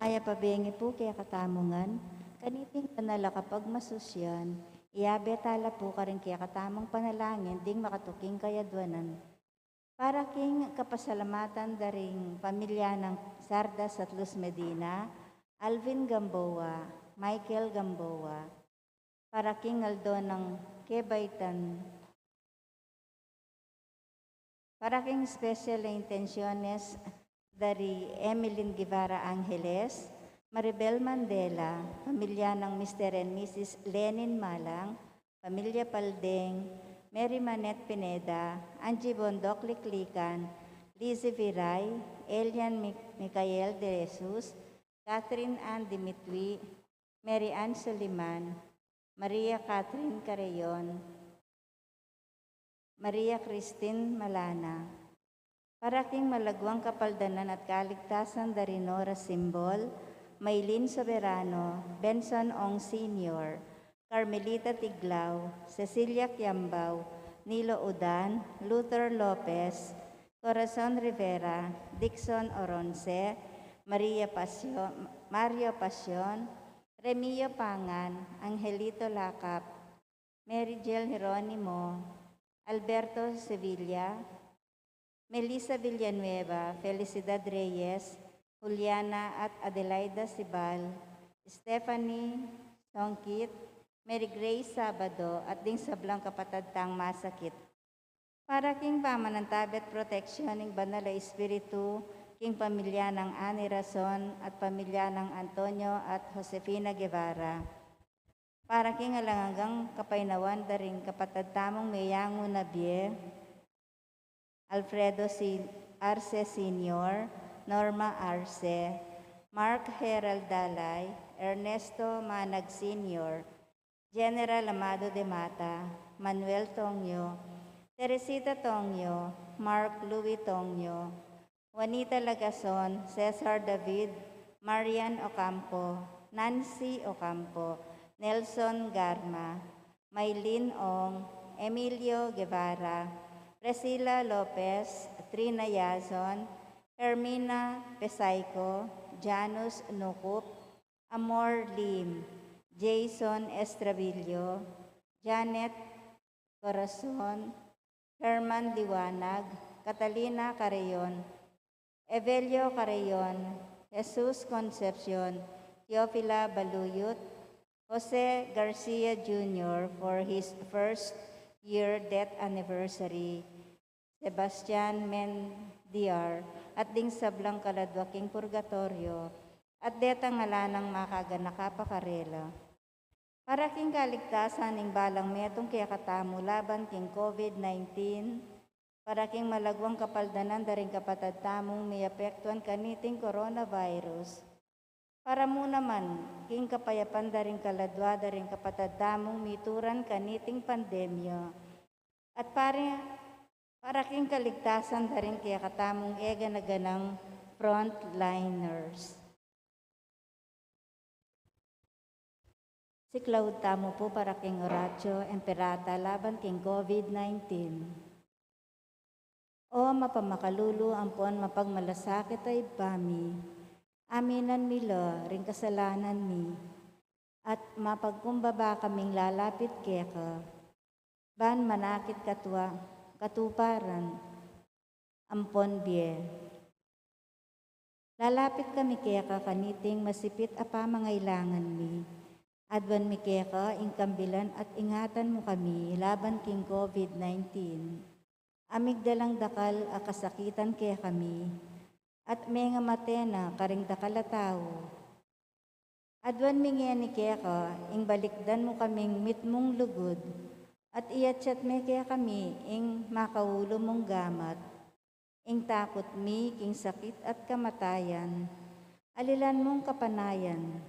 Aya pabengi po kaya katamungan, kaniting tanala kapag masusyan, iabe tala po ka rin kaya katamang panalangin, ding makatuking kayadwanan. Para king kapasalamatan daring pamilya ng Sardas at Luz Medina, Alvin Gamboa, Michael Gamboa, para king Aldo ng Kebaitan, para king special na intenciones dari Emeline Guevara Angeles, Maribel Mandela, pamilya ng Mr. and Mrs. Lenin Malang, pamilya Paldeng, Mary Manette Pineda, Angie Bondok Liklikan, Lizzie Viray, Elian Micael de Jesus, Catherine Ann Dimitri, Mary Ann Soliman, Maria Catherine Careyon, Maria Christine Malana. Para king malagwang kapaldanan at kaligtasan dari Nora Simbol, Maylin Soberano, Benson Ong Sr., Carmelita Tiglao, Cecilia Quiambao, Nilo Udan, Luther Lopez, Corazon Rivera, Dixon Oronce, Mario Pasion, Remio Pangan, Angelito Lacap, Mary Jill Jeronimo, Alberto Sevilla, Melissa Villanueva, Felicidad Reyes, Juliana at Adelaida Sibal, Stephanie Songkit, Mary Grace Sabado at ding sablang kapatadtang masakit. Para king pamanantabet protection ng Banal na Espiritu, king pamilya ng Ani Razon at pamilya ng Antonio at Josefina Guevara. Para king alangagang kapainawan daring kapatadtamong Mayango Nabie, Alfredo Arce Sr., Norma Arce, Mark Herald Dalay, Ernesto Manag Sr., General Amado de Mata, Manuel Tongyo, Teresita Tongyo, Mark Louis Tongyo, Juanita Lagason, Cesar David, Marian Ocampo, Nancy Ocampo, Nelson Garma, Maylin Ong, Emilio Guevara, Priscilla Lopez, Trina Yazon, Hermina Pesayco, Janus Nukup, Amor Lim, Jason Estrabillo, Janet Corazon, Herman Liwanag, Catalina Carayon, Evelio Carayon, Jesus Concepcion, Teofila Baluyot, Jose Garcia Jr. for his first year death anniversary, Sebastian Mendiar, at ding sablang kaladwaking purgatorio, at detang ngalanang makaganaka pakarela. Para king kaligtasan ng balang metong kaya katamu laban king COVID-19, para king malagwang kapaldanan daring kapatadtamong may apektuan kaniting coronavirus, para mo naman, king kapayapan daring kaladwa daring kapatadamong mituran kaniting pandemya. At para king kaligtasan daring kaya katamong ega na ganang frontliners. Si Claude tamo po para king Horacio Emperata laban king COVID-19. O mapamakalulu ampon mapagmalasakit ay bami. Aminan mila ring kasalanan mi, at mapagkumbaba kaming lalapit keka, ban manakit katuparan, ampon bie. Lalapit kami keka kaniting masipit apa mangailangan mi, adwan mi keka ingkambilan at ingatan mo kami laban king COVID-19. Amigdalang dakal akasakitan kaya kami, at may nga matena karing dakalataw. Adwan mingyan ni keka, ing balikdan mo kaming mitmong lugod, at iyatsat me kaya kami, ing makaulo mong gamat, ing takot mi, king sakit at kamatayan, alilan mong kapanayan,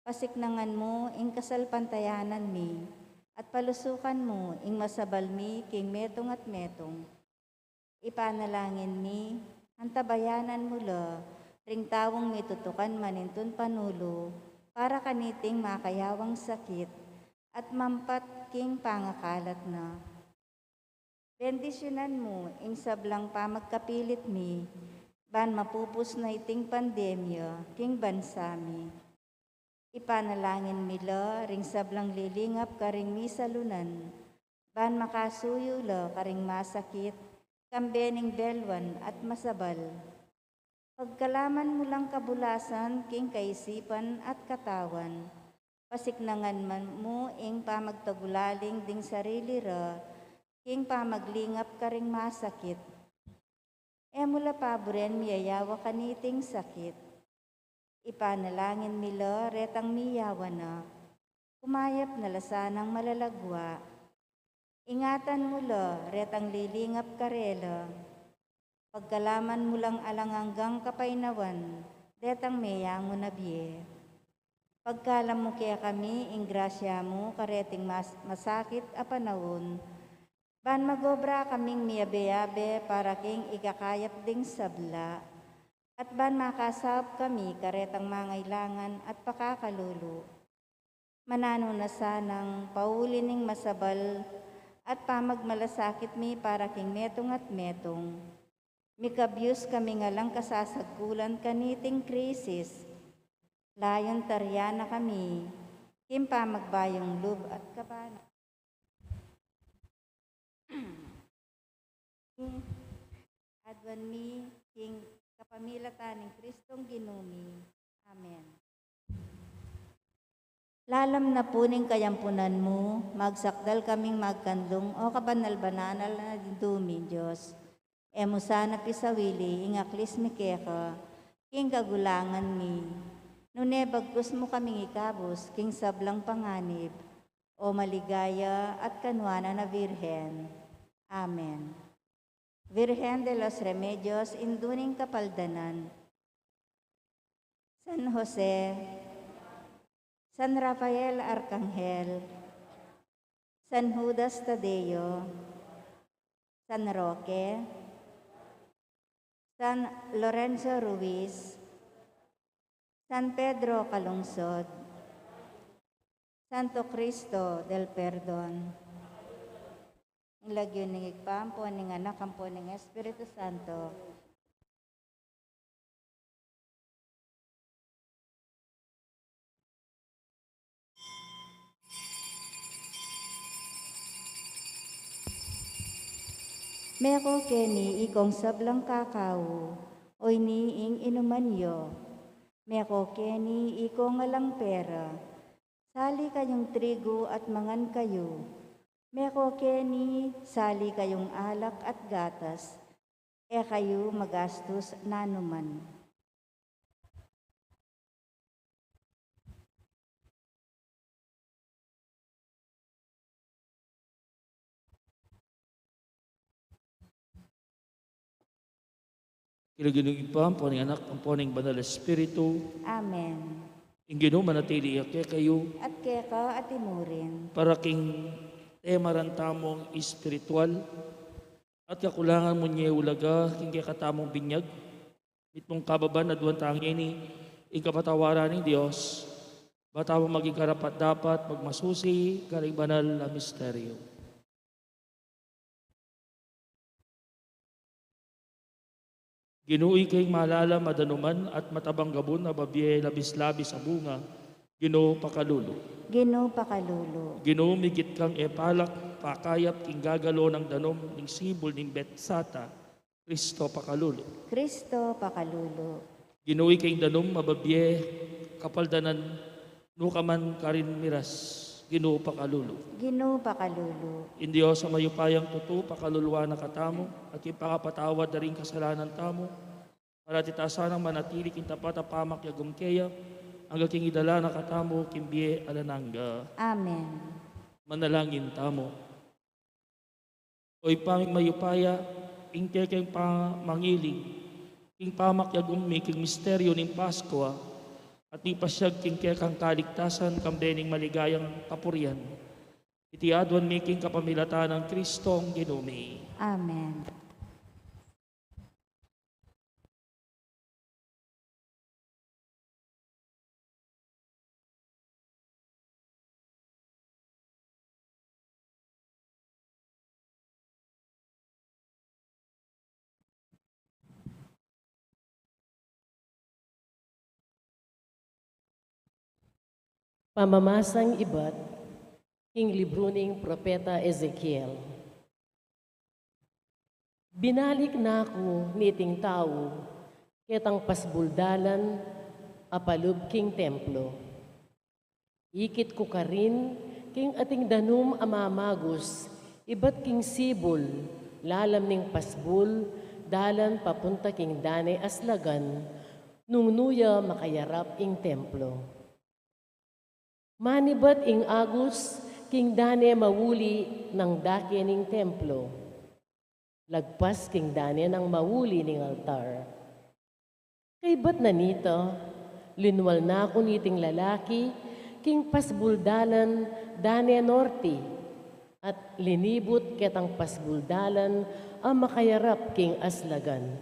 pasiknangan mo, ing kasalpantayanan mi, at palusukan mo, ing masabal mi, king metong at metong, ipanalangin mi, antabayanan mula, ring tawong may tutukan manintun panulo, para kaniting makayawang sakit, at mampat king pangakalat na. Bendisyonan mo, ing sablang pamagkapilit mi, ban mapupus na iting pandemya, king bansami. Ipanalangin mila, ring sablang lilingap karing misalunan, ban makasuyo la karing masakit, kambening belwan at masabal. Pagkalaman mo lang kabulasan, king kaisipan at katawan, pasiknangan man mo ing pamagtagulaling ding sarili ra, king pamaglingap karing masakit. Mula paboren miyayawa kaniting sakit. Ipanalangin mila retang miyawa na, kumayap na lasanang malalagwa. Ingatan mo la retang lilingap karela. Pagkalaman mo lang alanganggang kapainawan, retang meyango na biye. Pagkalam mo kaya kami, ing grasya mo, kareting masakit a panahon, ban magobra kaming miyabe-yabe para king ikakayap ding sabla, at ban makasab kami karetang mangailangan at pakakalulo. Manano na sanang paulining masabal at pamagmalasakit mi para king metong at metong. Mikabyus kami nga lang kasasagkulan kaniting krisis. Layon taryana kami, king pamagbayong lub at kabana. Adwan mi, king kapamilatan ng Kristong ginumi. Amen. Lalam na puning kayampunan mo, magsakdal kaming magkandong o kabanal-bananal na dumi, Diyos. Emo sana pisawili, ingaklis mi keka, king kagulangan mi. Nune bagkus mo kaming ikabos, king sablang panganib, o maligaya at kanwana na Virhen. Amen. Virgen de los Remedios, induning kapaldanan. San Jose, San Rafael Arcangel, San Judas Tadeo, San Roque, San Lorenzo Ruiz, San Pedro Calungsod, Santo Cristo del Perdon, ang lagyo ng igpampo, ng anak, ampo ng Espiritu Santo. Meko keni ikong sablang kakao, oy niing inumanyo. Meko keni ikong ngalang pera, sali kayong trigo at mangan kayo. Meko keni sali kayong alak at gatas, kayo magastos nanuman. Kinaginong ipam, poning anak, ang poning banal espiritu, Amen. ingino manatili ake kayo, At keka at imurin, para king temaran tamong espiritual, at kakulangan mo niya ulaga, king katamong binyag, itmong kababan na duwan tangi ni, ikapatawaran ng Diyos, bata mo maging karapat dapat, magmasusi, galing banal na misteryo. Ginuoy kay malala madanuman at matabang gabon na babye labis-labis sa bunga, Ginoo pakalulo. Ginoo pakalulu, Ginoo migit kang epalak, pakayap king gagalo ng danom, ning sibol ning betsata, Kristo pakalulo. Kristo pakalulu, Ginuoy kay danom mababye, kapaldanan, nukaman karin miras, Ginoo pakalulo. Ginoo pakalulu, Indiyo sa mayupayang tuto, pakaluluwa na katamo, at ipakapatawad na rin kasalanan tamo, para titasanang manatili king tapat a pamak yagum keya, ang king idala na katamo, kimbiye alananga. Amen. Manalangin tamo. Oy paming mayupaya, ing kekeng pamangiling, king pamak yagum mi, king misteryo ning Paskwa, at ipasyag king kekang kaligtasan, kambening maligayang kapurian. Iti adwan making kapamilatan ng Kristong ginumi. Amen. Pamamasang iba't king libro ning Propeta Ezekiel. Binalik na ako niting tao, ketang pasbuldalan, apalub king templo. Ikit ko karin, king ating danum amamagos, iba't king sibol, lalam ning pasbul, dalan papunta king dane aslagan, nung nuya makayarap ing templo. Manibat ing agus, king dane mawuli ng dake ning templo. Lagpas king dane ng mawuli ning altar. Kay ba't na nito, linwal na ako niting lalaki, king pasbuldalan dane norte, at linibot ketang pasbuldalan ang makayarap king aslagan.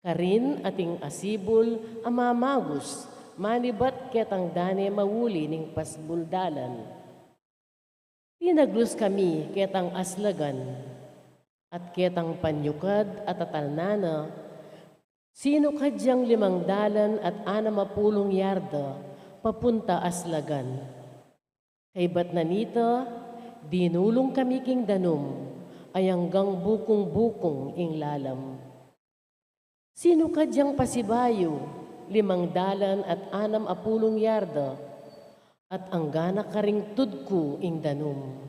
Karin ating asibol amamagos, manibat ketang dane mawuli ning pasbuldalan. Tinaglos kami ketang aslagan, at ketang panyukad at atalnana, sino kadyang 500 at 60 yarda, papunta aslagan. Kay ba't na nito, dinulong kami king danum, ay hanggang bukong-bukong ing lalam. Sino kadyang pasibayo, 500 at 60 yarda, at anggana karing tudko ing danum.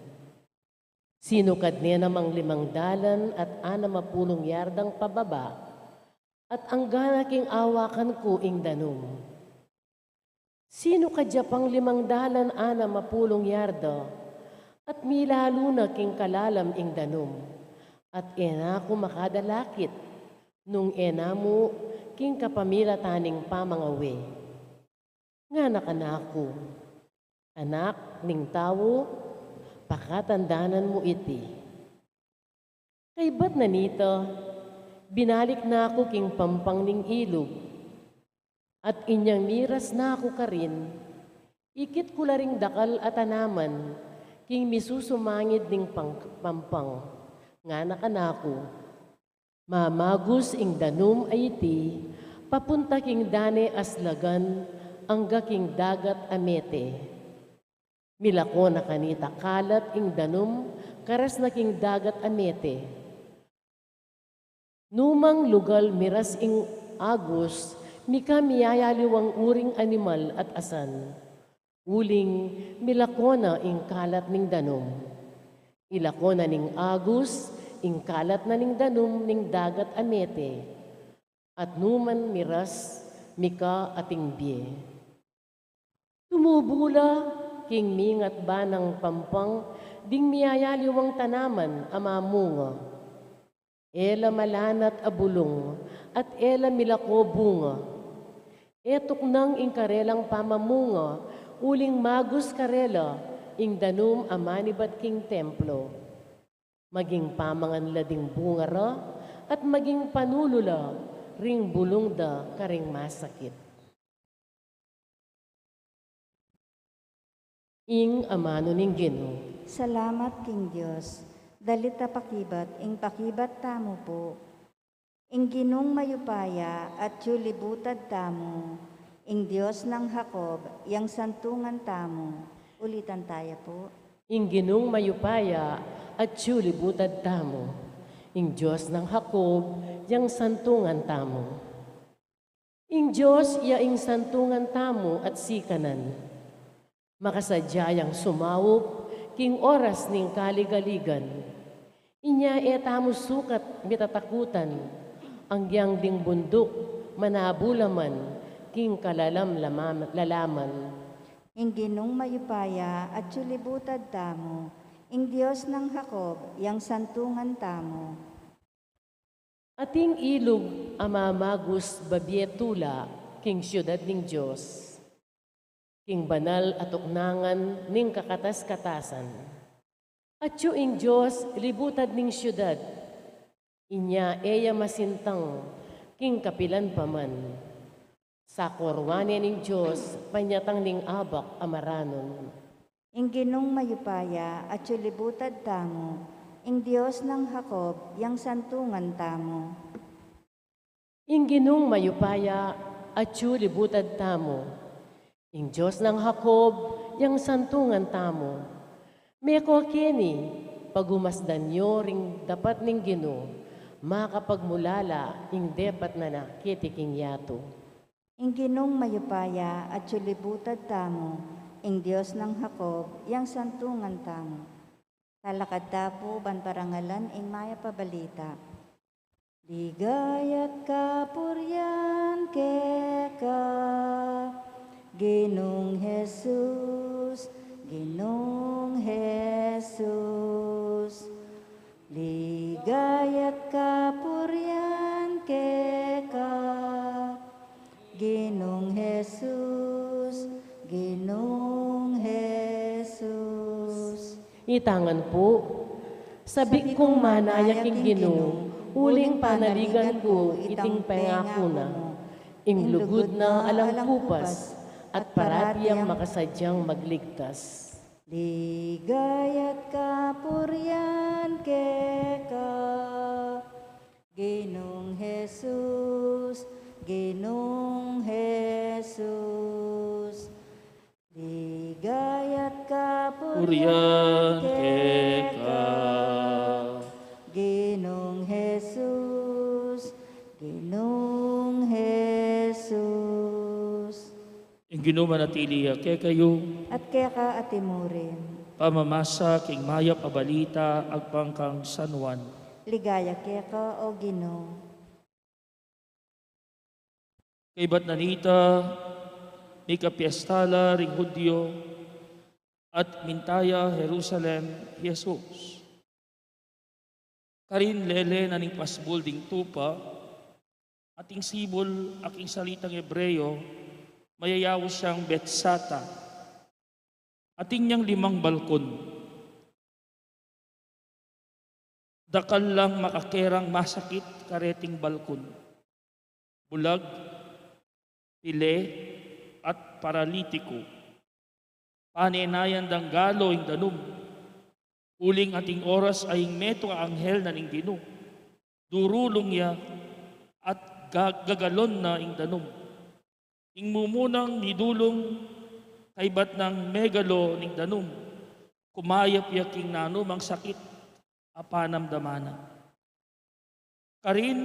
Sino kadne namang 500 at 60 yardang pababa, at anggana king awakan ko ing danum. Sino kadya pang 560 yarda, at milalo na king kalalam ing danum, at ena ko makadalakit, nung ena mo king kapamilataning pamangawe. Nga nakanako, anak ning tao, pakatandanan mo iti. Kay ba't na nito, binalik na ako king pampang ning ilog, at inyang miras na ako karin, ikit ko laring dakal at anaman, king misusumangid ning pampang, nga nakanako, mamagos ing danum ay iti, papunta king dane aslagan, angga king dagat amete. Milako na kanita kalat ing danum, karas na king dagat amete. Numang lugal miras ing agus, mika miyayaliwang uring animal at asan. Uling milako na ing kalat ning danum. Ilako na ning agus, ing kalat na ning danum ning dagat amete. At numan miras, mika ating biye. Tumubula, king mingat ba ng pampang, ding miyayaliwang tanaman amamunga. Ela malanat abulong, at ela milako bunga. Etok nang ing karelang pamamunga, uling magus karela, ing danum amanibat king templo. Maging pamangan lading bungara, at maging panulula, ring bulong da karing masakit. Ing amano ning Ginoo. Salamat King Diyos, dalita pakibat, ing pakibat tamo po. Ing Ginong mayupaya at yulibutad tamo, ing Diyos ng Jacob, yang santungan tamo. Ulitan tayo po. Ing Ginong mayupaya at yulibutad tamo, ing Diyos ng Jacob, yang santungan tamo. Ing Diyos iya ing santungan tamo at sikanan. Makasadyayang sumawop, king oras ning kaligaligan. Inya etamo sukat mitatakutan, ang giyang ding bundok, manabulaman, king kalalam lalaman. Ing Ginong mayupaya at yulibutad tamo, ing Diyos ng Jacob, yang santungan tamo. Ating ilog amamagos babietula, king siyudad ning Diyos. King banal at uknangan ning kakatas-katasan. At ing Diyos libutad ning siyudad, inya eya masintang, king kapilan paman. Sa korwane ning Diyos, panyatang ning abak amaranon. Ing Ginong mayupaya at yulibutad tamo, ing Diyos ng Jacob, yang santungan tamo. Ing Ginong mayupaya at yulibutad tamo, Ing Diyos ng Jacob, yang santungan tamo. Meko kini, pagumasdan nyo ring dapat ning Gino, makapagmulala ing depat na nakitiking yato. Ing Ginong mayupaya at sulibutad tamo, ing Diyos ng Jacob, yang santungan tamo. Talakad tapo ban parangalan ing maya pabalita. Ligayat kapuryan keka, Ginong Jesus, Ginong Jesus. Ligayat kapuryan keka, Ginong Jesus, Ginong Jesus. Itangan po, sabi kong manayak ing Gino, uling panaligan ko iting pangako na, ing lugod na alang kupas, at parati ang makasadyang magligtas. Ligayat kapuryan keka, Ginong Jesus, Ginong Jesus. Ligayat kapuryan Puryan keka. Ginong Jesus, Ginong Jesus. Ing ginumanatili kay kayo, At kaya ka atimurin, pamamasa king maya pabalita agpangkang San Juan. ligaya kaya ka o Ginoo. Kay ba't nanita, ni kapiestala ring Hudyo, at mintaya Jerusalem, Jesus. Karin lele na ning pasbol ding tupa, ating sibol aking salitang Hebreo, mayayaw siyang Betsata. Ating niyang 5 balkon. Dakal lang makakerang masakit kareting balkon. Bulag, pile, at paralitiko. Panenayan dang galo ing danum. Uling ating oras ay meto ang anghel na ning Ginoo. Durulong ya at gagalon na ing danum. Ing mumunang nidulong kay bat ng megalo ning danum. Kumayap yaking nanum ang sakit apanamdamana. Karin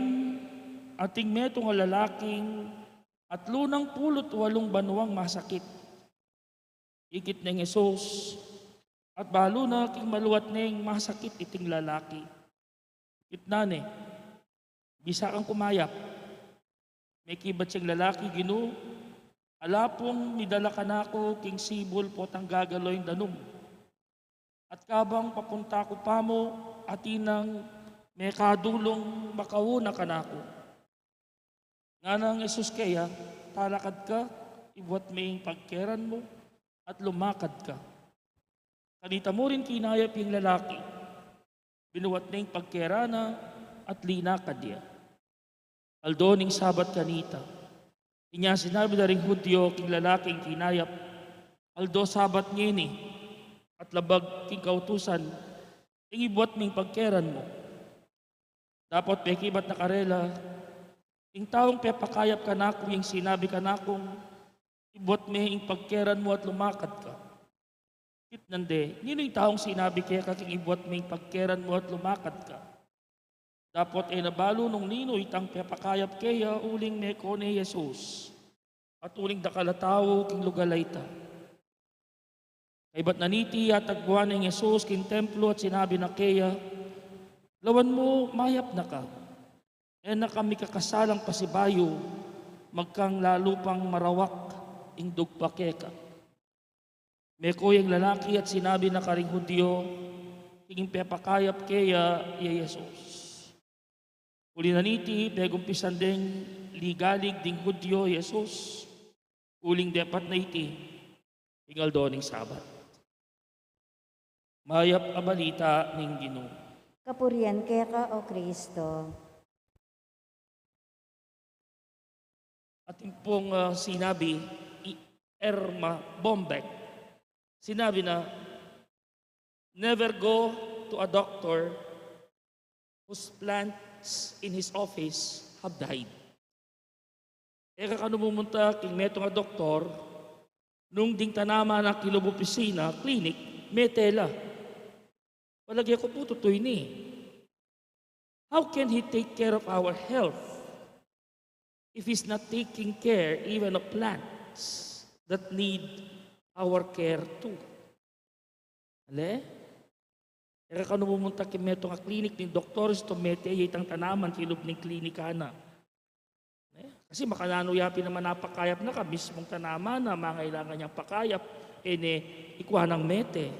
ating metong lalaking at lunang 8 banwang masakit. Ikit ng Hesus at balo na king maluwat neng masakit iting lalaki. Itnane, bisa kang kumayap. May kibat siyang lalaki, Ginoo. Alapong midala ka na ako king sibol po tang gagaloy danum. At kabang papunta ko pa mo, atinang may kadulong makawuna ka na ako. Nga nang Jesus kaya, talakad ka, ibuat may pagkeran mo, at lumakad ka. Kanita mo rin kinayap yung lalaki, binuwat na yung pagkerana, at linakad niya. Aldoning sabat kanita, inya sinabi na rin Hudyo king lalaking kinayap, aldo sabat ngini, at labag king kautusan, ing ibuat ming pagkeran mo. Dapat pekibat na karela, ing taong pepakayap ka na yung sinabi ka na kung ibuat may ing pagkeran mo at lumakad ka. Kit nande, nino yung taong sinabi kaya kaking ibuat may ing pagkeran mo at lumakad ka. Dapat ay nabalo nung nino itang pepakayap kaya uling meko ni Jesus at uling dakalataw king lugalayta. Kay ba't naniti at agbuan ng Jesus king templo at sinabi na kaya, lawan mo, mayap na ka. E na kami kakasalang pasibayo, magkang lalo pang marawak ing dugpake ka. Meko yung lalaki at sinabi na karing Hudyo, king pepakayap kaya iya Jesus. Uli naniti, pegumpisan ding ligalig ding Hudyo, Jesus. Uling depat na iti, ingal doning sabat. Mayap a balita ning Ginoo. Kapurian kaya ka o Kristo. Ating pong sinabi, Erma Bombeck, sinabi na, never go to a doctor whose plants in his office have died. E kakano mumunta king neto nga doktor, Nung ding tanama ng kilob-opisina, clinic, may tela. Palagay ko po, tutoy ni. How can He take care of our health if He's not taking care even of plants that need our care too? Ale? Kaya ka numumunta kimeto nga klinik ni Dr. Stomete, itang tanaman, kilog ng klinikana. Kasi makananuyapin naman napakayap na ka, mismong tanaman na mangailangan niyang pakayap, ikwa ng mete.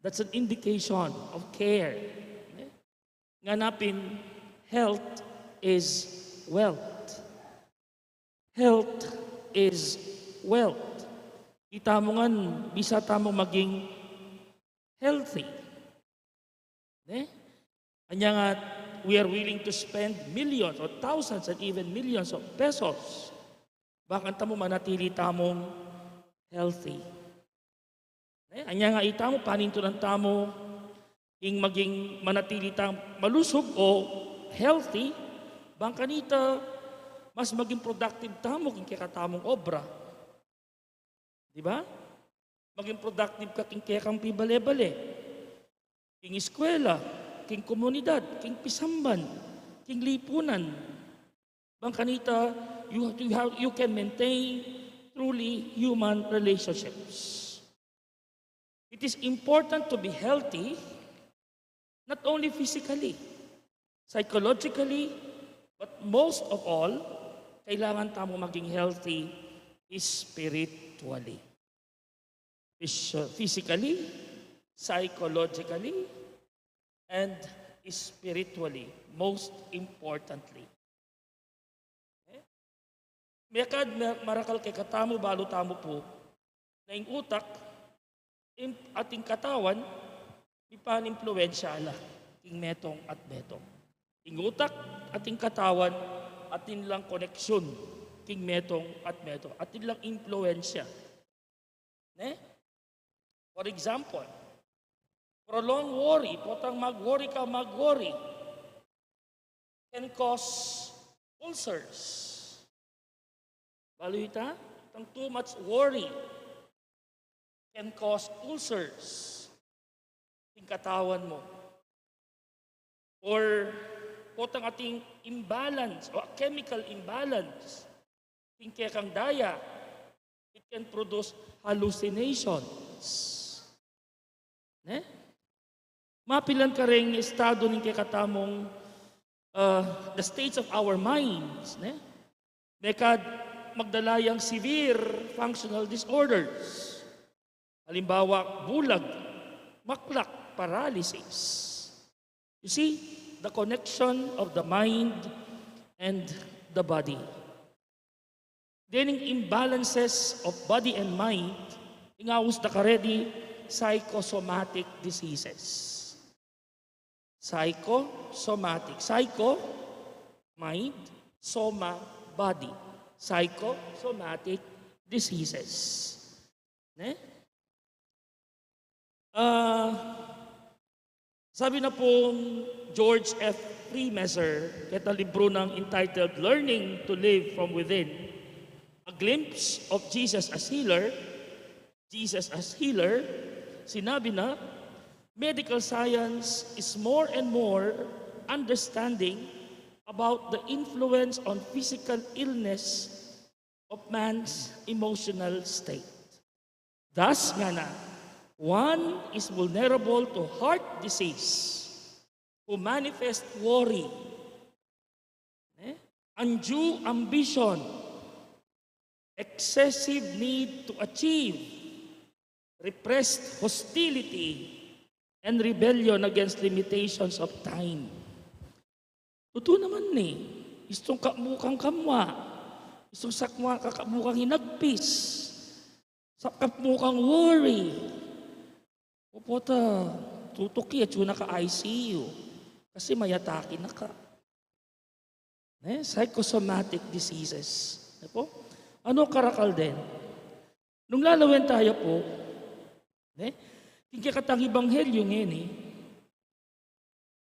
That's an indication of care. Nganapin, health is wealth. Health is wealth. Kita mo nga, bisa tamong maging healthy. Anya nga, we are willing to spend millions or thousands and even millions of pesos. Bakit tamo manatili tamong healthy? Anya nga itamo, paninto ng tamo, ing maging manatili tam malusog o healthy, bang kanita, mas maging productive tamo king kakatamong obra. Di ba? Maging productive ka king kekang pibale-bale. King eskwela, king komunidad, king pisamban, king lipunan. Bang kanita, you can maintain truly human relationships. It is important to be healthy, not only physically, psychologically, but most of all, kailangan tamo maging healthy spiritually. Physically, psychologically, and spiritually, most importantly. Mayakad marakal kay katamo, balo tamo po, na yung utak, ating katawan, ipan-impluensya ala, king metong at metong. Ing utak, ating katawan, atin lang koneksyon, king metong at metong, atin lang impluensya. For example, prolonged worry, potang mag-worry ka, mag-worry, can cause ulcers. Balita, itang too much worry can cause ulcers in katawan mo. Or potang ating imbalance o chemical imbalance, in kekang daya, it can produce hallucinations. Mapilan ka rin estado ng kakatamong the states of our minds. Mekad magdalayang severe functional disorders. Halimbawa, bulag, maklak, paralysis. You see, the connection of the mind and the body. Then imbalances of body and mind, ingawos na karedi, psychosomatic diseases. Psychosomatic. Psycho, mind. Soma, body. Psychosomatic diseases. Sabi na pong George F. Freemasser, kaya libro ng entitled Learning to Live from Within, A Glimpse of Jesus as Healer, sinabi na, medical science is more and more understanding about the influence on physical illness of man's emotional state. Thus, nga na, one is vulnerable to heart disease who manifest worry, undue ambition, excessive need to achieve, repressed hostility, and rebellion against limitations of time. Totoo naman istong kamukang kamwa, istong sakwa kakamukang hinagpis, sa kamukang worry. Pupota, tutuki at yun naka-ICU. Kasi may atake na ka. Psychosomatic diseases. Ano karakal din? Nung lalawin tayo po, kikatang ibanghelyo ngayon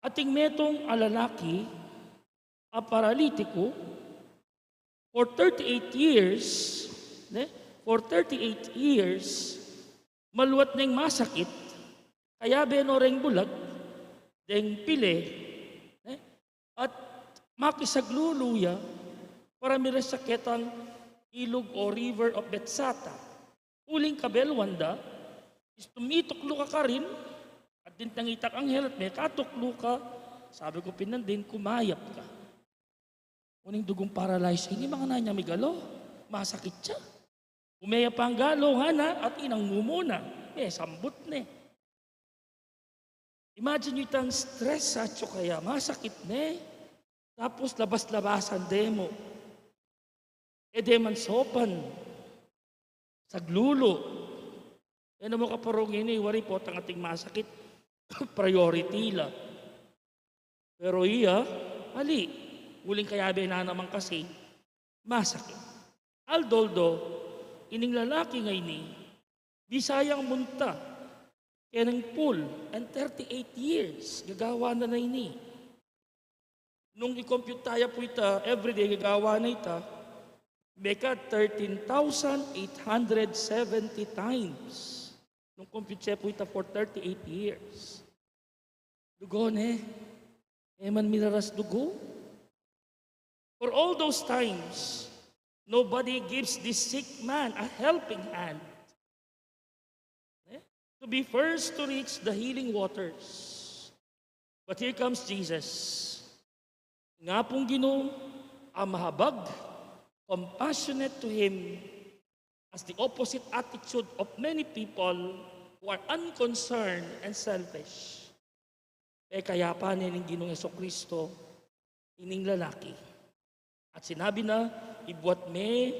ating metong alalaki, a paralitiko, for 38 years, for 38 years, maluwat na yung masakit, kaya benoreng bulag, deng pile, at makisagluluya para mirasakit ang ilog o river of Betsata. Uling kabelwanda, is tumituklo ka rin, at din tangitak anghel at may katuklo ka, sabi ko pinandin, kumayap ka. Uning dugong paralyzed, hindi mga nanya may galo, masakit siya. Umaya pa ang galo, hana, at inang mumuna, sambot na. Imagine nyo itang stress sa kaya, masakit na. Tapos labas-labasan demo. Deman sopan, saglulo. Ano mo kaparong ini, wari po ang ating masakit, priority la. Pero iya, ali, uling kayabe na naman kasi, masakit. Aldoldo, ining lalaki ngayon ni, Bisayang munta, kaya ng pool, and 38 years, gagawa na ini. Nung i-compute tayo po ita, everyday gagawa na ita, meka 13,870 times. Nung compute siya po ita for 38 years. Dugo man minaras dugo. For all those times, nobody gives this sick man a helping hand to be first to reach the healing waters. But here comes Jesus. Nga pong Ginoo, ang mahabag, compassionate to Him, as the opposite attitude of many people who are unconcerned and selfish. Kaya pa nining Ginoong Jesucristo, ining lalaki. At sinabi na, ibuat me,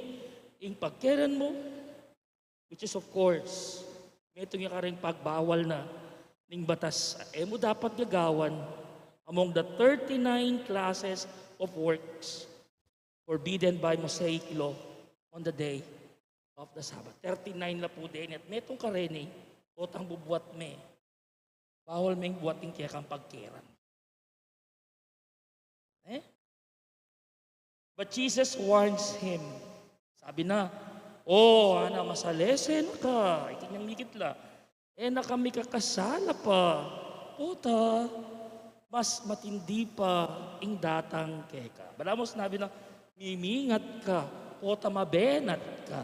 ing pagkeran mo, which is of course, may itong yung pagbawal na ning batas. Mo dapat gagawan among the 39 classes of works forbidden by Mosaic law on the day of the Sabbath. 39 na po din. At may itong karene, otang bubuat me. Bawal may buwating kaya kang pagkeran. But Jesus warns him. Sabi na, ana masalesen ka. Ikinyang mikitla. Na kami kakasala pa. Puta, mas matindi pa ing datang keka. Bala mo sinabi na, mimingat ka. Puta, mabenat ka.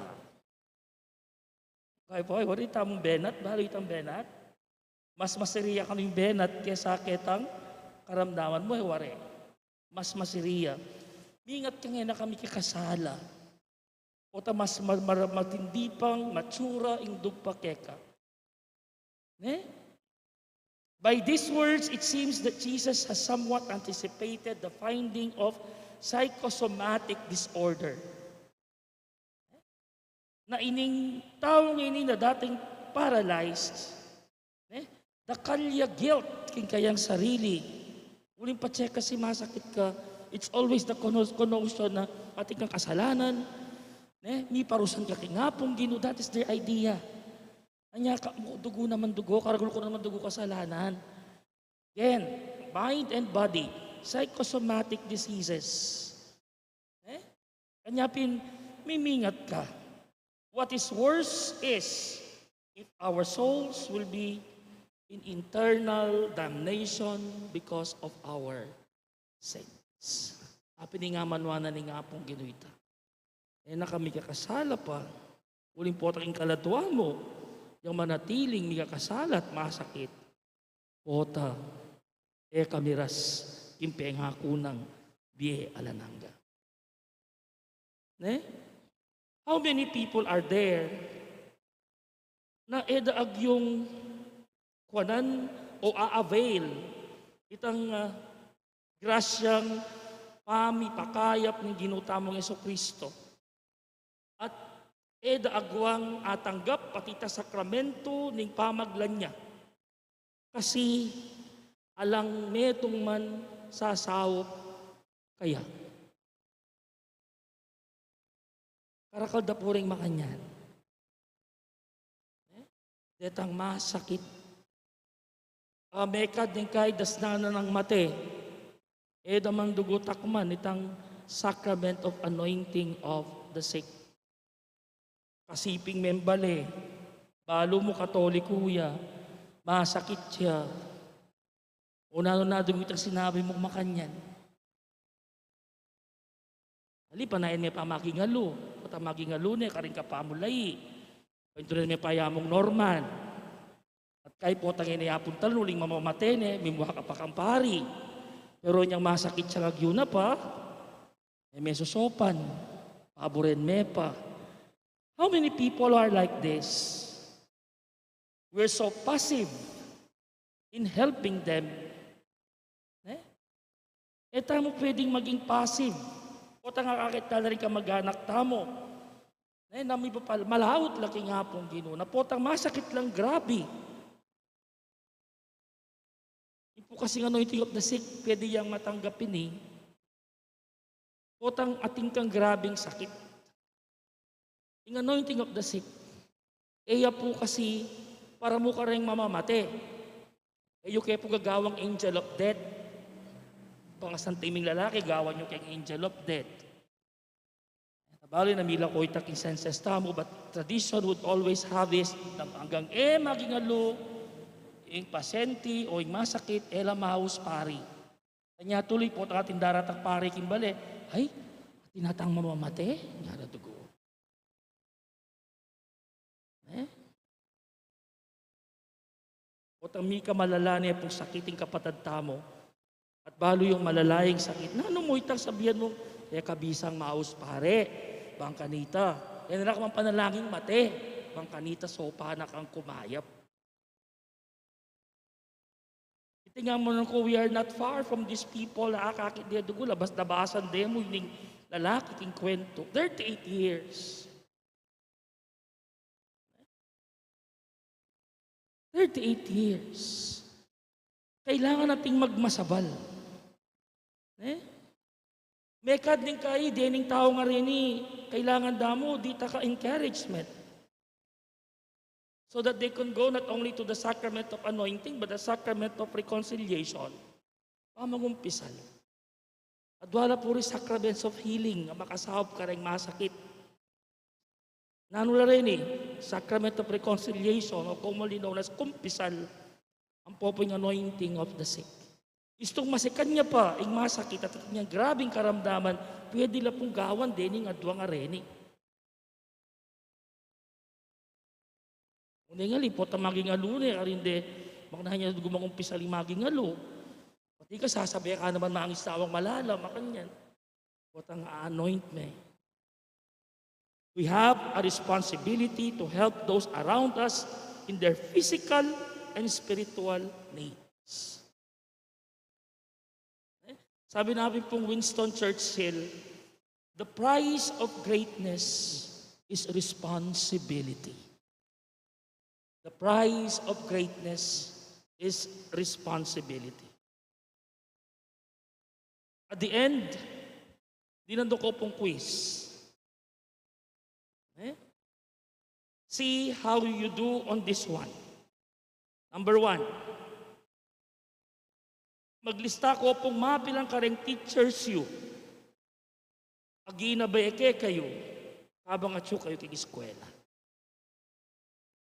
Kaya po, wala itang benat. Bala itang benat. Mas masiriya ka ng benat kesa ketang karamdaman mo, wari. Mas masiriya. Mingat ka ngayon na kami kakasala. O mas matindi pang matsura ing dugpa keka. By these words, it seems that Jesus has somewhat anticipated the finding of psychosomatic disorder. Na ining taong ini na dating paralyzed, nakalya guilt king kayang sarili. Uling pa-check kasi masakit ka. It's always the connotation na ating kang kasalanan. May parusan ka kingapong Ginoo. That is their idea. Anya ka mo, dugo naman dugo, karagol ko naman dugo kasalanan. Again, mind and body, psychosomatic diseases. Kanya mimingat ka. What is worse is, if our souls will be in internal damnation because of our sins. Api ni nga manwana ni nga pong ginuita. Na kami kakasala pa, uling po taking kaladwa mo, yung manatiling ni kakasala at masakit. Pota, kamiras, impeng hakunang biye alananga. How many people are there na edaag yung kwanan o a-avail itang grasyang pakayap ng ginutamong Jesucristo. At daagwang atanggap pati ta sakramento ning pamaglan niya. Kasi alang metong man sasawop kaya. Karakal da puring makanyan. Detang masakit. Mekad ng kay dasnana ng mate. Damang dugotak man itang sacrament of anointing of the sick. kasiping membale, balo mo katoliko ya, masakit siya. O na dumit ang sinabi mong makanyan. Ali, panayin may pamakingalo. Patamagingalo niya, karing kapamulay. Ito rin may payamong Norman. At kay po tangin na yapon taluling mamamatene, mimuha ka pa kang pari. Pero niyang masakit siya nagyuna pa, may susopan, paboren me pa. How many people are like this? We're so passive in helping them. Tamo pwedeng maging passive. O tangakakit na rin ka mag-anak tamo. Nami pa pala, malawot laki nga pong ginuna. Potang masakit lang, grabe. Ipo kasi anointing of the sick, pwede yang matanggapin eh. Potang ating kang grabing sakit. Yung anointing of the sick, eya po kasi para mo ka rin mamamate. Eyo kaya po gagawang angel of death. Pangasantiming lalaki, gawan nyo kayong angel of death. Bali na mila ko itaking senses tamo, but tradition would always have this, hanggang magingalo, yung pasenti o yung masakit, maus pari. Kanya tuloy po, ating daratang pari kimbali, ay, tinatang mamamate, yara dugo. O tami ka malala niya pong sakiting kapatad tamo, at balo yung malalayang sakit. Na ano mo itang sabihan mo, kabisang maus pare, bangkanita. Yan na man panalangin mate, bangkanita sopa na kang kumayap. Itingan mo nung ko, we are not far from these people na akakit niya dugo, labas nabasan din mo yung lalaki king kwento. 38 years. 38 years. Kailangan nating magmasabal. Mekad ning kay, dening tao nga rin kailangan damo, di ta ka-encouragement. So that they can go not only to the sacrament of anointing, but the sacrament of reconciliation. Pamangumpisal. At wala po rin sacraments of healing, na makasahop ka rin masakit. Nanula rin sacrament of reconciliation, o commonly known as kumpisal, ang popong anointing of the sick. Istong masikan niya pa, ang masakit at niyang grabing karamdaman, pwede lang pong gawan din ng adwang areni. Kung nga lipot ang maging alo niya, karinde, makanahan niya gumangumpisal yung maging alo. Pati ka sasabi ka naman maangis tawang malala, makanyan. Pot ang anoint me. We have a responsibility to help those around us in their physical and spiritual needs. Sabi namin pong Winston Churchill, the price of greatness is responsibility. The price of greatness is responsibility. At the end, dinando ko pong quiz. See how you do on this one. Number 1. Maglista ko pong mapilang kareng teachers you. Agina ba kayo, habang atyo kayo kig-eskwela.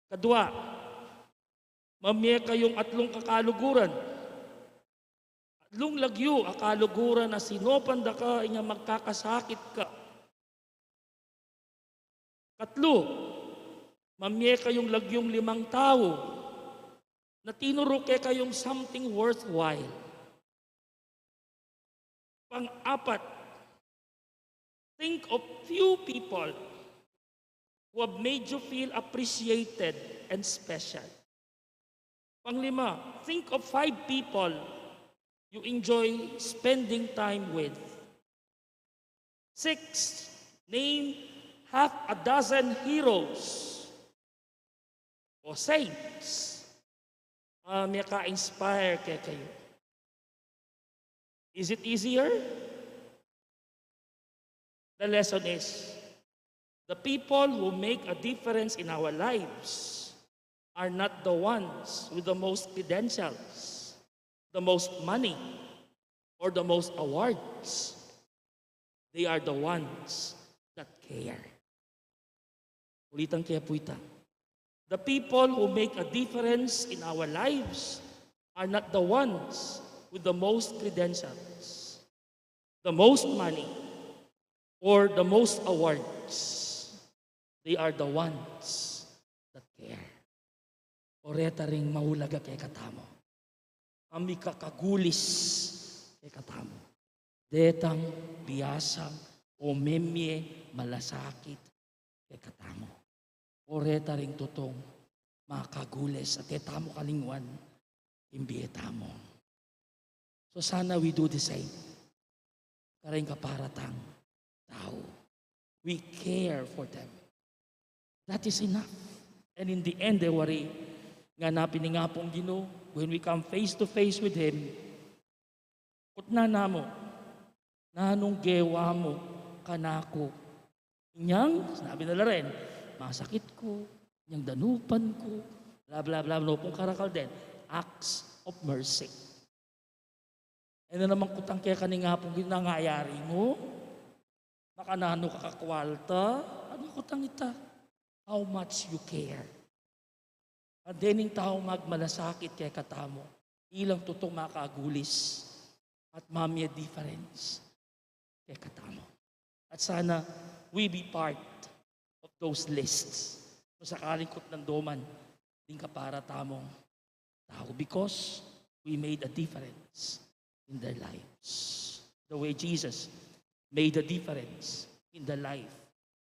Kadua, mamye kayong atlong kakaluguran. Atlong lagyo, akaluguran na sinopanda ka, inya magkakasakit ka. Katlo, mamye kayong lagyong 5 tao, na tinuruke kayong something worthwhile. Pang-apat, think of few people who have made you feel appreciated and special. Pang-5, think of 5 people you enjoy spending time with. 6, name half a dozen heroes o saints may ka-inspire kayo. Is it easier? The lesson is, the people who make a difference in our lives are not the ones with the most credentials, the most money, or the most awards. They are the ones that care. Ulitan kaya po ita. The people who make a difference in our lives are not the ones with the most credentials, the most money, or the most awards. They are the ones that care. Oreta ring mahulaga kay katamo. Ami kakagulis kay katamo. Detang biyasang o memye malasakit kay katamo. Oreta ring tutong makagules at etamo kalingwan imbietamo. So sana we do the same. Karing kaparatang tao. We care for them. That is enough. And in the end, worry, nga napin nga pong Ginoo, when we come face to face with Him, kutna na mo, nanong gewa mo, kanako. Inyang, sinabi nila rin, masakit ko, inyang danupan ko, bla bla bla, no pong karakal din, acts of mercy. E na naman kutang kaya kaninga pong ginangayari mo, makanano ka kakwalta, ano kutang ita? How much you care. At dening tao magmalasakit kay katamo, ilang tutong makagulis at mamya difference kay katamo. At sana we be part of those lists. So sakaling kut ng doman, din ka para tamong tao because we made a difference in their lives. The way Jesus made a difference in the life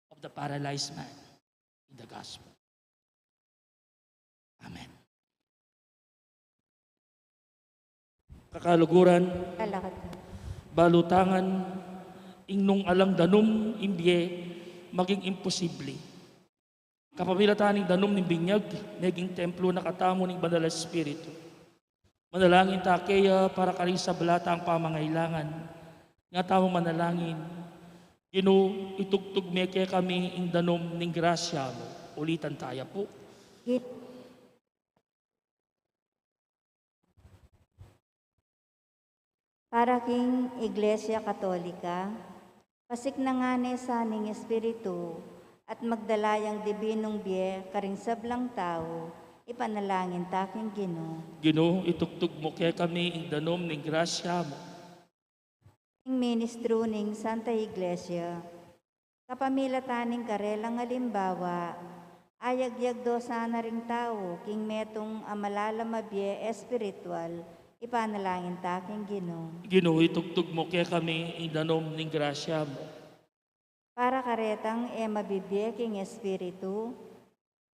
of the paralyzed man in the gospel. Amen. Kakaluguran, Kalakad. balutangan, ingnong alang danum imbye, maging imposible. Kapamilataning danum ng binyag, naging templo na katamo ng Banal na Espiritu. Manalangin ta kaya para karing sa balata ang pamangailangan. Nga tamang manalangin, Ginoo, itugtog me kaya kami ing danom ning grasya mo. Ulitan tayo po. Para king Iglesia Katolika, pasik na nga ni saning Espiritu at magdalayang dibinong biye karing sablang tao, ipanalangin taking Ginoo. Ginoo, itugtog mo kaya kami ing danom ning grasya mo. Ing ministro ning Santa Iglesia, kapamilataning karelang halimbawa, ayagyag do sana ring tao, king metong amalalamabiye espiritual, ipanalangin taking Ginoo. Ginoo, itugtog mo kaya kami ing danom ning grasya mo. Para karetang mabibiye king espiritu,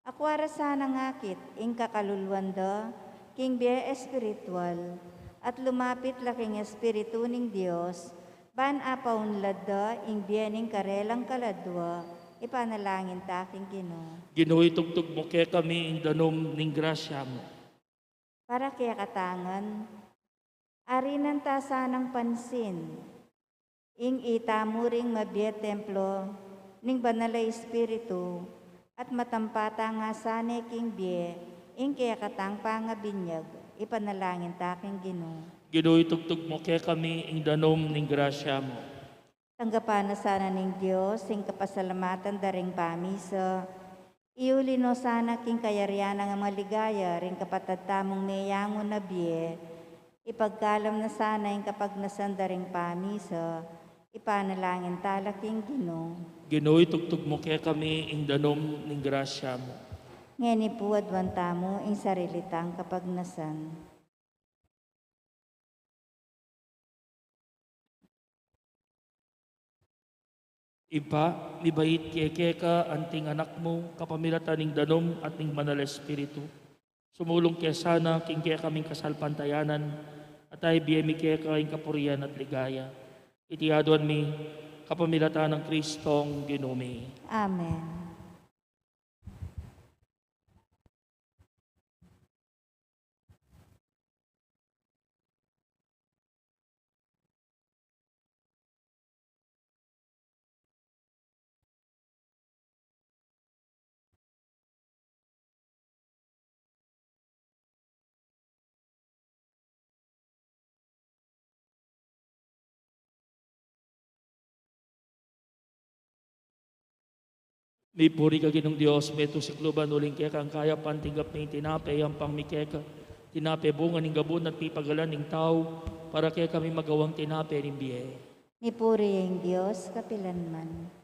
akwara sana ngakit ing kakalulwanda, king biye espiritual, at lumapit laking espiritu ning Dios, ban apaun ladda ing biye ning karelang kaladwa, ipanalangin taking Ginoo. Ginoo, itugtog mo kaya kami ing danom ning grasya mo. Para kaya katangan, arinan ta sanang pansin, ing itamo ring mabiye templo, ning banal na espiritu, at matampata nga sane king biye, ing kaya katang pangabinyag, ipanalangin taking Ginoo. Ginoo, itugtog mo kaya kami ing danom ning grasya mo. Tanggapan na sana ning Diyos, ing kapasalamatan daring pamisa, iulino sana king kayarian ng maligaya, ring kapatad tamong mayangon na biye, ipagkalam na sana ing kapag nasandaring pamisa, ipanalangin talaking Ginoo. Ginoo, itugtog mo kaya kami ing danom ning grasya mo. Ngeni po adwanta mo ing sarilitang kapagnasan. Iba, ibait keka anting anak mo, kapamilatan ning danom at ning Banal na Espiritu. Sumulong kaya sana king kaya kaming kasalpantayanan at ay biyemi kaya kaing kapurian at ligaya. Itiaduan mi kapamilatan ng Kristong Ginoo. Amen. May puri ka ginong Diyos, meto si kluban uling kaya kang kaya pantinggap na tinape, ang pangmikeka. Tinape bunga ning gabon at pipagalan ning tao, para kaya kami magawang tinape ning biye. Ni puri ang Diyos, kapilanman.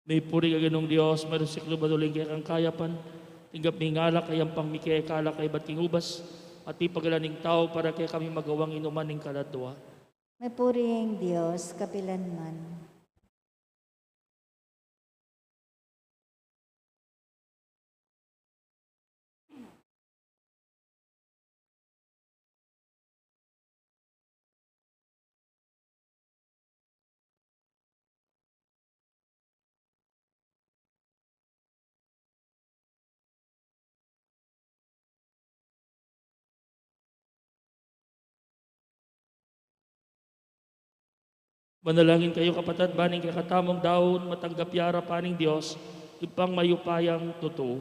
May puri ka ginong Diyos, meron si kluban uling kaya kang kaya pan, tinggap ni ngalak kay ang pangmikeka, kay ba't ubas, at pipagalan ning tao, para kaya kami magawang inuman ning kaladwa. Ni puri ang Diyos, kapilanman. Manalangin kayo kapatid, baning kakatamong daon, matanggap yara paning Diyos, ipang mayupayang totoo.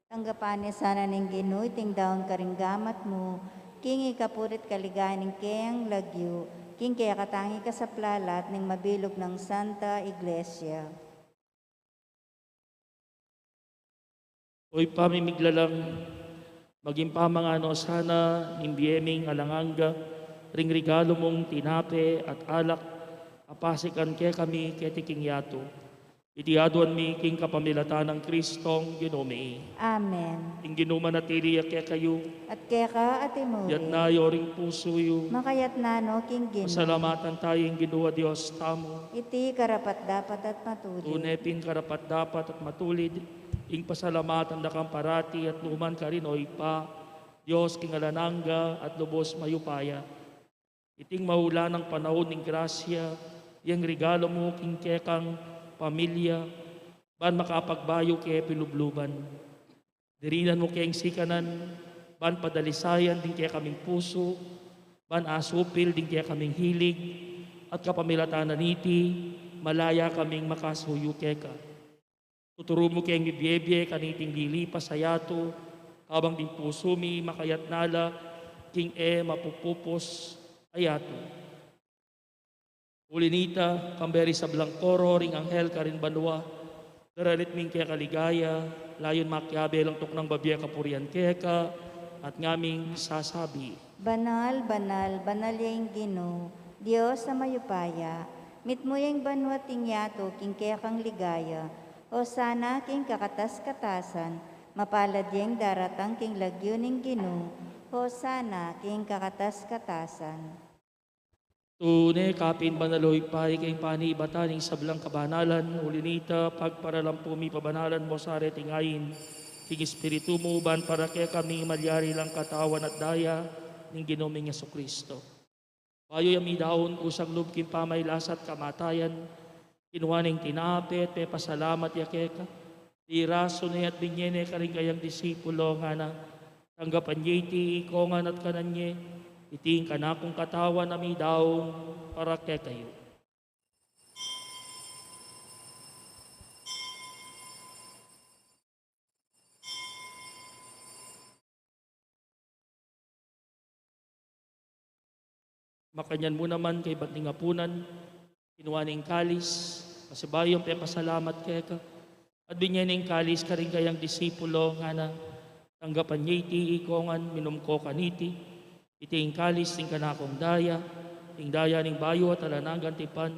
Tanggapan ni sana ning Ginoy, ting daon karinggamat mo, king ikapurit kaligayan ning kayang lagyo, king kaya katangi ka sa plalat ning mabilog ng Santa Iglesia. Oy pamimiglalang, maging pamangano sana, nimbiyeming alanganga, ring regalo mong tinape at alak, apasikan kaya kami ketiking yato. Itiaduan mi king kapamilatan ng Kristong ginumi. Amen. Ing ginuman at iliyak kaya kayo, At kaya ka, ate mo, yat na yoring puso yu. makayat na no, king Ginoy. Pasalamatan tayong ginuwa Diyos tamo. Iti karapat dapat at matuli. Tunepin karapat dapat at matulid. Ing pasalamatan da kang parati at luman ka rin oy pa. Diyos king alananga at lubos mayupaya. Iting mahula ng panahon ng grasya, yang regalo mo king kekang pamilya, ban makapagbayo kaya pinubluban. Dirinan mo kayang sikanan, ban padalisayan din kaya kaming puso, ban asupil din kaya kaming hilig, at kapamilatanan niti, malaya kaming makasuyo keka. Tuturo mo kayang bibiyebye kaniting lilipas sa yato, kabang din puso mi makayat nala, king mapupupos ayato. Ulinita, kamberi sa Blancoro, ring anghel karin banwa, daralit ming kaya kaligaya, layon makyabe lang tok ng babya kapurian keka, at ngaming sasabi. Banal, banal, banal yung Gino, Diyos sa mayupaya, mit mo yung banwa ting yato, king kaya kang ligaya, o sana king kakatas-katasan, mapalad yung daratang king lagyo ning Gino, o sana king kakatas-katasan. Tune, kapin banaloy pay kay pani ibataning sablang kabanalan, ulinita, pagparalampo mi pabanalan mo sa retingayin, king espiritu mo ban para kaya kami malyari lang katawan at daya, ning ginoming Yesu Kristo. Payo yami daon kusang lub king pamaylasat kamatayan, kinuhaning tinapet, pe pasalamat yakeka, iraso ni at binyene karing kayang disipulo nga na, tanggapan niya iti ikongan at kananye, iting kanakong katawan na mi daong para kay kayo. Makanyan mo naman kay ba't ngapunan, kinuha ning kalis, kasibayong pe pasalamat kay ka, at binyaning kalis ka rin kayang disipulo nga na, tanggapan niya iti ikongan, minumko kaniti, iting kalis ting kanakong daya, ting daya ning bayo at alanagan tipan,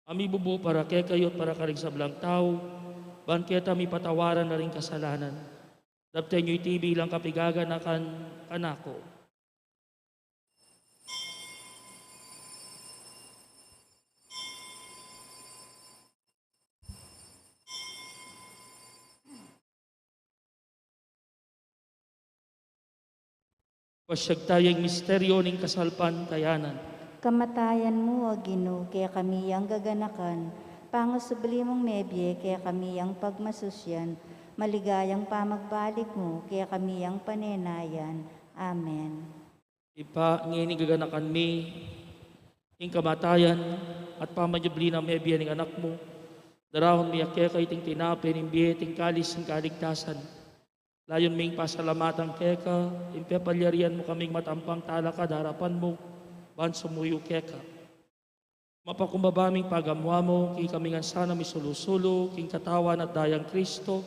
ami bubu para kay kayo at para karing sablang tao, ban keta mi patawaran na rin kasalanan. Dabtay nyo iti bilang kapigagan na kanako. Pasyag tayong misteryo ning kasalpan tayanan. Kamatayan mo, O Gino, kaya kami yang gaganakan, pango sublimong mebye, kaya kami yang pagmasusyan, maligayang pamagbalik mo, kaya kami ang panenayan. Amen. Ipa, ngini gaganakan mi, ing kamatayan, at pamadjubli na may biyan ng anak mo, darahon mi akya kay ting tinapin, imbiye ting kalis ng kaligtasan. Layon ming pasalamatan keka, impepalyarian mo kaming matampang talaka darapan mo, ban sumuyo keka. Mapakumbabaming pagamwa mo, ki kaming sana misulusulo, king katawan at dayang Kristo,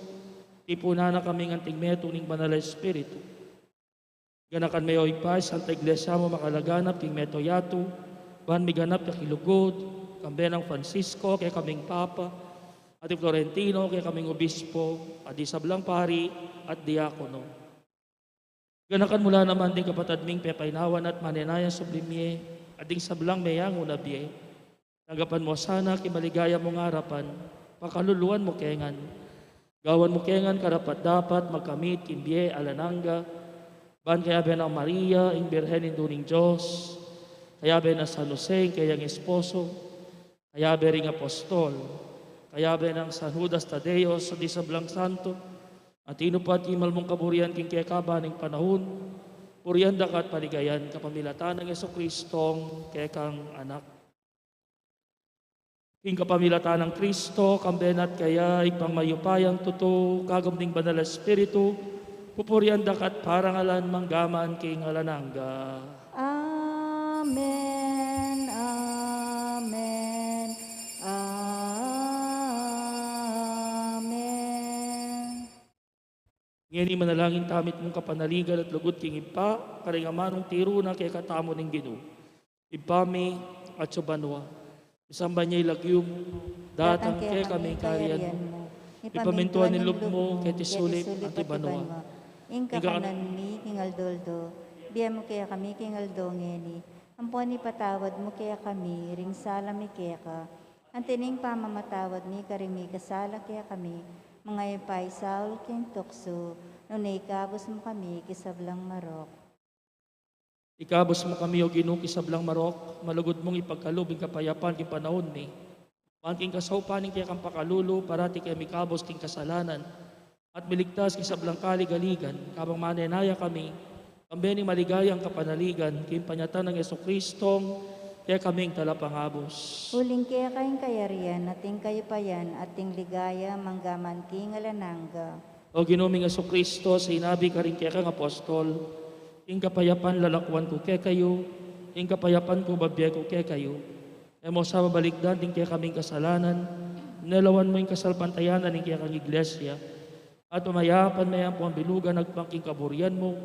ipuna na kaming anting meto ning banal na Espiritu. Ganakan may oy Santa Iglesia mo makalaganap, king meto yato, ban miganap ya kilugod, kambe ng Francisco, kay kaming Papa, at Florentino, kay kaming Obispo, at di sablang pari, at diakono. Ganakan mula naman din kapatad ming pepainawan at manenaya sublimye, at ding sablang mayang unabye. Nagapan mo sana kimaligaya mong harapan, pakaluluan mo kengan. Gawan mo kengan karapat dapat magkamit kimbye alananga, ban kaya ben ang Maria, ing Birhen induning Diyos, kaya ben ang San Jose, kayang esposo, kaya ben ring apostol, kaya ben ang San Judas Tadeo, sa di sablang santo, at inupat imal mong kaburian king kekaba ng panahon, purian dakat paligayan kapamilatan ng Yesu-Kristong kekang anak. King kapamilatan ng Kristo, kambenat kaya ipangmayupayang tuto, kagam banal na Espiritu, pupurian dakat parangalan manggaman king alanangga. Amen. Amen. Amen. Ngayon manalangin tamit mong kapanaligan at lugod king ipa, karingamanong tiro na kay katamo ng Ginoo. Ipami at subanwa. Isang banyay lagyum, datang kay kami kariyan mo. Ipamintuan ni loob mo, kay tisulip at ibanwa. Ingka kanan mi, kingaldoldo, biya mo kaya kami, kingaldo ngeni. Ampuan ni patawad mo kaya kami, ring sala mi kaya ka. Antining pamamatawad mi, karing mi kasala kaya kami, mga ipay saul king tukso, nunay kabos mo kami, kisablang marok. Ikabos mo kami o Ginoo kisablang marok, malugod mong ipagkalubing kapayapan king panahon ni. Pangking kasaupaning kaya kang pakalulo, parati kaya mikabos king kasalanan, at miligtas kisablang kaligaligan, kabang manenaya kami, kambening maligayang kapanaligan, king panyatan ng Yesu-Kristong, kaya kaming talapangabos. Huling kaya kayong kayarian, ating kayupayan, ating ligaya, manggaman king alanangga. O Ginoong Yesu-Kristo, sa inabi ka rin kaya kang apostol, ing kapayapan lalakwan ko kay kayo, ing kapayapan ko babye ko kay kayo. E mo sa babaligdan, ing kaya kaming kasalanan, nalawan mo yung kasalpantayanan, ing kaya kang iglesia, at umayapan mayan po ang bilugan, nagpangking kaburian mo,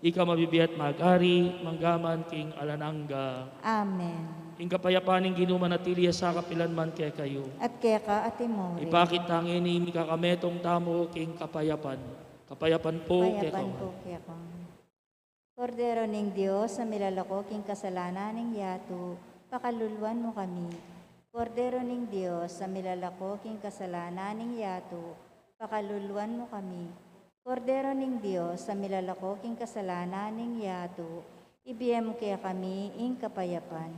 ika mabibiyat mag-ari, manggaman king alanangga. Amen. Ing kapayapan ing ginuman at tiliya sa kapilan man kay kayo. At kaya ka, ate mo. Ipakit tangin ni mikakametong tamo king kapayapan. Kapayapan po kay Payapan kayo. po kaya ka. Kordero ning Diyos, sa milalako king kasalanan ning yato, pakaluluan mo kami. Kordero ning Diyos, sa milalako king kasalanan ning yato, pakaluluan mo kami. Kordero ning Diyos, sa milalako king kasalanan ning yato, ibiyem mo kaya kami ing kapayapan.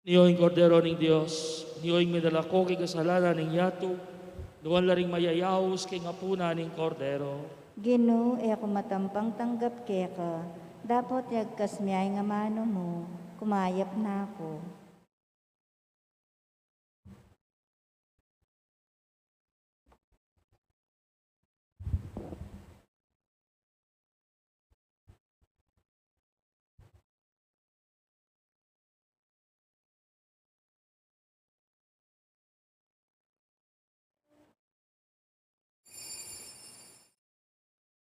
Niyoing kordero ning Diyos, niyoing midalako king kasalanan ning yato, duwan laring mayayaos king apuna ning kordero. Gino, ako matampang tanggap kaya ka, dapat yagkas miyay nga mano mo, kumayap na ako.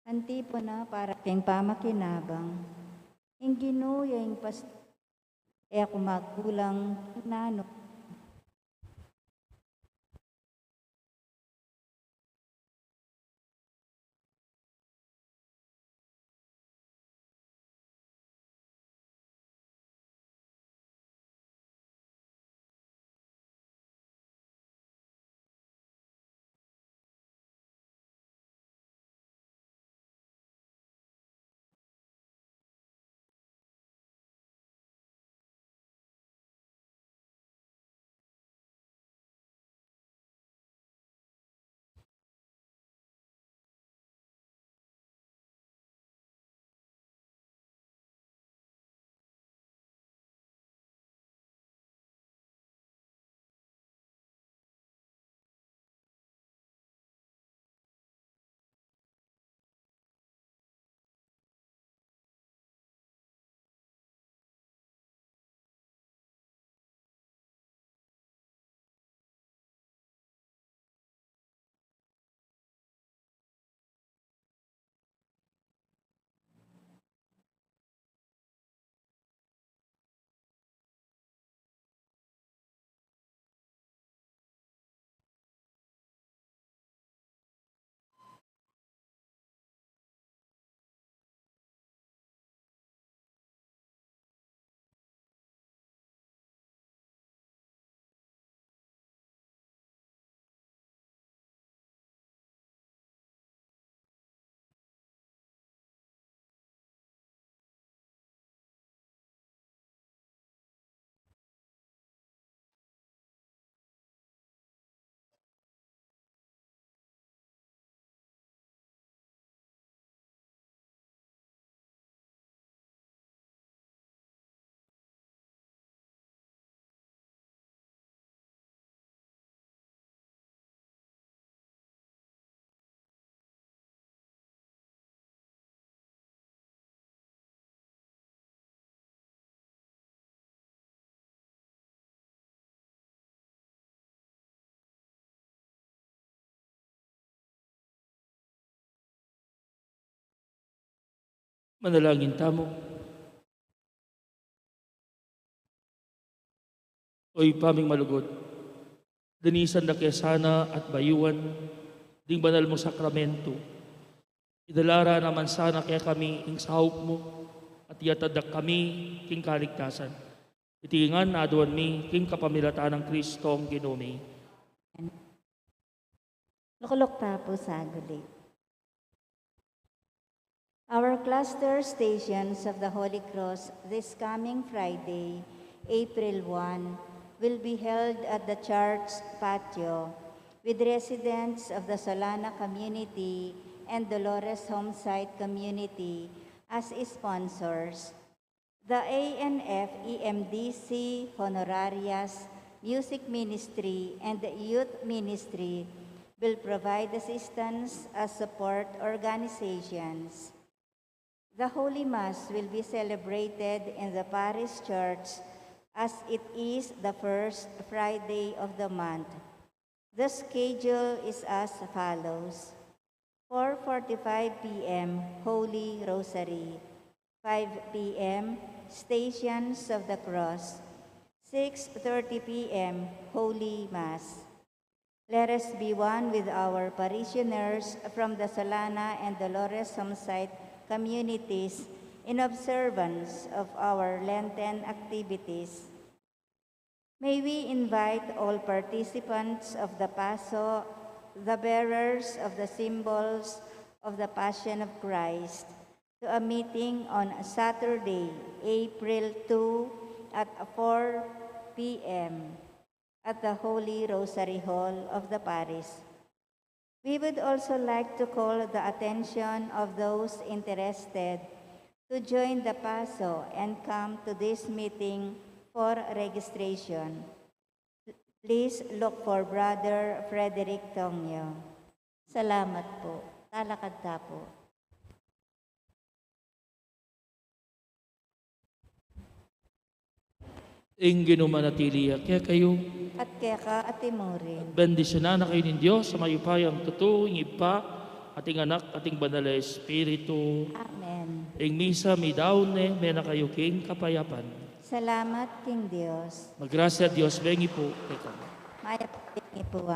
Antipona para keng pamakinabang. Ing ginuya ing pas ako magkulang nano. Manalangin tamo. Oy paming malugod, danisan da kesana at bayuan, ding banal mo sakramento. Idalara naman sana kaya kami ing sahop mo, at yatadak kami king kaligtasan. Itingan na aduan mi king kapamilataan ng Kristo ang ginumi. Lukulok tapo sa aguli. Our cluster stations of the Holy Cross this coming Friday, April 1, will be held at the church patio with residents of the Solana community and Dolores Homesite community as sponsors. The ANF EMDC Honorarias Music Ministry and the Youth Ministry will provide assistance as support organizations. The Holy Mass will be celebrated in the parish church as it is the first Friday of the month. The schedule is as follows: 4:45 p.m. Holy Rosary, 5 p.m. Stations of the Cross, 6:30 p.m. Holy Mass. Let us be one with our parishioners from the Solana and Dolores Homesite communities in observance of our Lenten activities. May we invite all participants of the Paso, the bearers of the symbols of the Passion of Christ, to a meeting on Saturday, April 2 at 4 p.m. at the Holy Rosary Hall of the parish. We would also like to call the attention of those interested to join the Paso and come to this meeting for registration. Please look for Brother Frederick Tongyo. Salamat po. Talakad ta po. Ing ginumanatili kaya kayo, At kaya ka atimurin. bendisyonan na kayo ng Diyos sa mayupayang totoo, ing ipa, ating anak, ating banal na Espiritu. Amen. Ing misa mi daune, may na kayo king kapayapan. Salamat King Dios. Magrasya Diyos, bengi po. Teka. Maya po po.